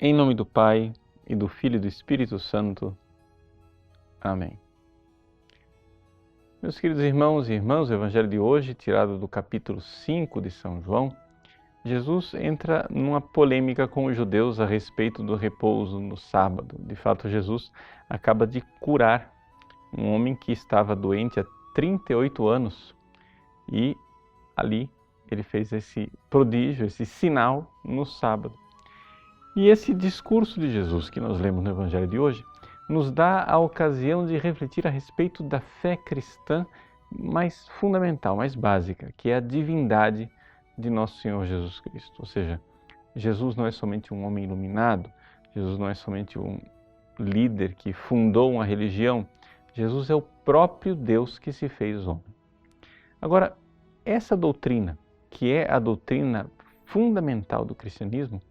Em nome do Pai, e do Filho e do Espírito Santo. Amém. Meus queridos irmãos e irmãs, o Evangelho de hoje, tirado do capítulo 5 de São João, Jesus entra numa polêmica com os judeus a respeito do repouso no sábado. De fato, Jesus acaba de curar um homem que estava doente há 38 anos e ali ele fez esse prodígio, esse sinal no sábado. E esse discurso de Jesus que nós lemos no Evangelho de hoje nos dá a ocasião de refletir a respeito da fé cristã mais fundamental, mais básica, que é a divindade de nosso Senhor Jesus Cristo. Ou seja, Jesus não é somente um homem iluminado, Jesus não é somente um líder que fundou uma religião, Jesus é o próprio Deus que se fez homem. Agora, essa doutrina, que é a doutrina fundamental do cristianismo,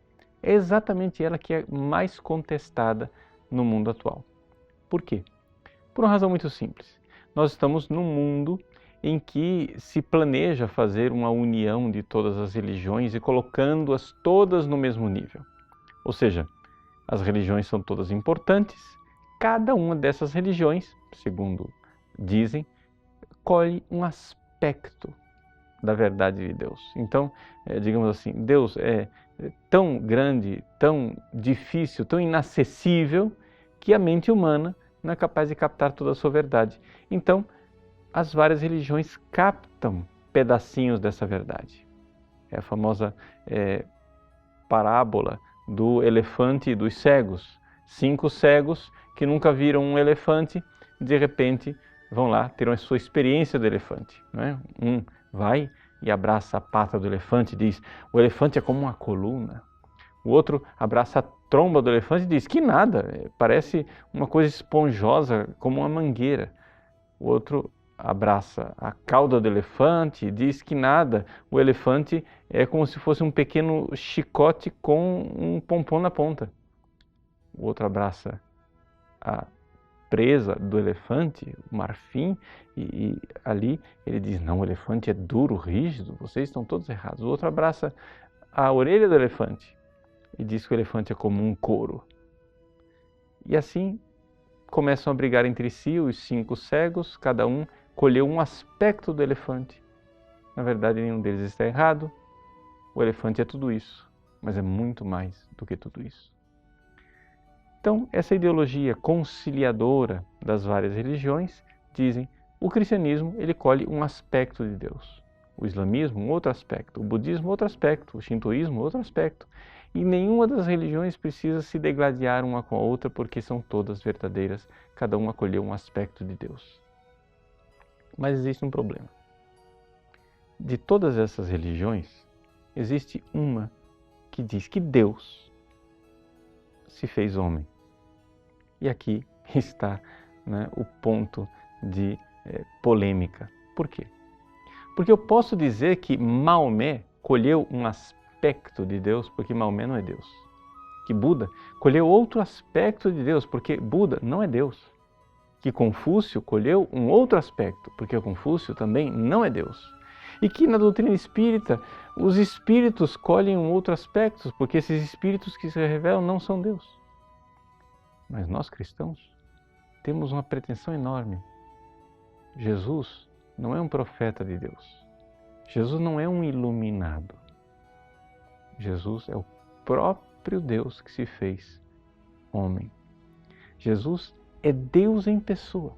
é exatamente ela que é mais contestada no mundo atual. Por quê? Por uma razão muito simples. Nós estamos num mundo em que se planeja fazer uma união de todas as religiões e colocando-as todas no mesmo nível. Ou seja, as religiões são todas importantes, cada uma dessas religiões, segundo dizem, colhe um aspecto da verdade de Deus. Então, digamos assim, Deus é tão grande, tão difícil, tão inacessível, que a mente humana não é capaz de captar toda a sua verdade. Então, as várias religiões captam pedacinhos dessa verdade. É a famosa parábola do elefante e dos cegos. 5 cegos que nunca viram um elefante, de repente vão lá ter a sua experiência do elefante. Não é? Um vai e abraça a pata do elefante e diz: o elefante é como uma coluna. O outro abraça a tromba do elefante e diz: que nada, parece uma coisa esponjosa, como uma mangueira. O outro abraça a cauda do elefante e diz que nada, o elefante é como se fosse um pequeno chicote com um pompom na ponta. O outro abraça a presa do elefante, o marfim, e ali ele diz: não, o elefante é duro, rígido, vocês estão todos errados. O outro abraça a orelha do elefante e diz que o elefante é como um couro. E assim começam a brigar entre si os 5 cegos, cada um colheu um aspecto do elefante. Na verdade, nenhum deles está errado, o elefante é tudo isso, mas é muito mais do que tudo isso. Então, essa ideologia conciliadora das várias religiões dizem: o cristianismo ele colhe um aspecto de Deus, o islamismo um outro aspecto, o budismo outro aspecto, o shintoísmo outro aspecto. E nenhuma das religiões precisa se degladiar uma com a outra, porque são todas verdadeiras, cada uma acolheu um aspecto de Deus. Mas existe um problema. De todas essas religiões, existe uma que diz que Deus se fez homem. E aqui está, né, o ponto de polêmica. Por quê? Porque eu posso dizer que Maomé colheu um aspecto de Deus, porque Maomé não é Deus. Que Buda colheu outro aspecto de Deus, porque Buda não é Deus. Que Confúcio colheu um outro aspecto, porque Confúcio também não é Deus. E que na doutrina espírita, os espíritos colhem um outro aspecto, porque esses espíritos que se revelam não são Deus. Mas nós cristãos temos uma pretensão enorme. Jesus não é um profeta de Deus. Jesus não é um iluminado. Jesus é o próprio Deus que se fez homem. Jesus é Deus em pessoa.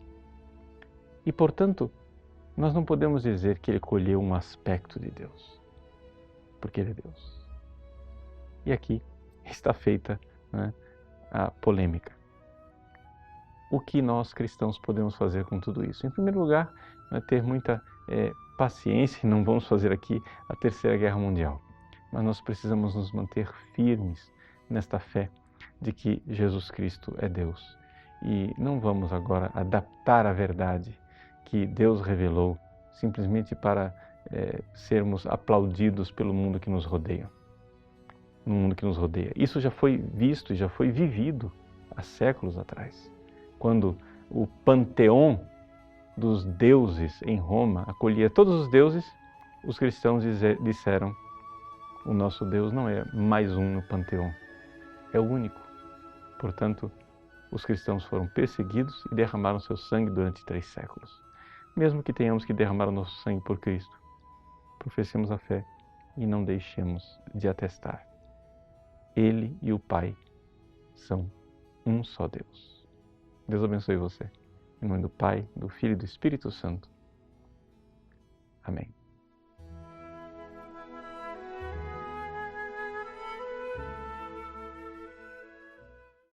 E, portanto, nós não podemos dizer que ele colheu um aspecto de Deus, porque ele é Deus. E aqui está feita, né, a polêmica. O que nós cristãos podemos fazer com tudo isso? Em primeiro lugar, ter muita paciência, e não vamos fazer aqui a Terceira Guerra Mundial, mas nós precisamos nos manter firmes nesta fé de que Jesus Cristo é Deus. E não vamos agora adaptar a verdade que Deus revelou simplesmente para sermos aplaudidos pelo mundo que nos rodeia. No mundo que nos rodeia. Isso já foi visto e já foi vivido há séculos atrás. Quando o panteão dos deuses em Roma acolhia todos os deuses, os cristãos disseram: o nosso Deus não é mais um no panteão, é único. Portanto, os cristãos foram perseguidos e derramaram seu sangue durante 3 séculos. Mesmo que tenhamos que derramar o nosso sangue por Cristo, professemos a fé e não deixemos de atestar. Ele e o Pai são um só Deus. Deus abençoe você. Em nome do Pai, do Filho e do Espírito Santo. Amém.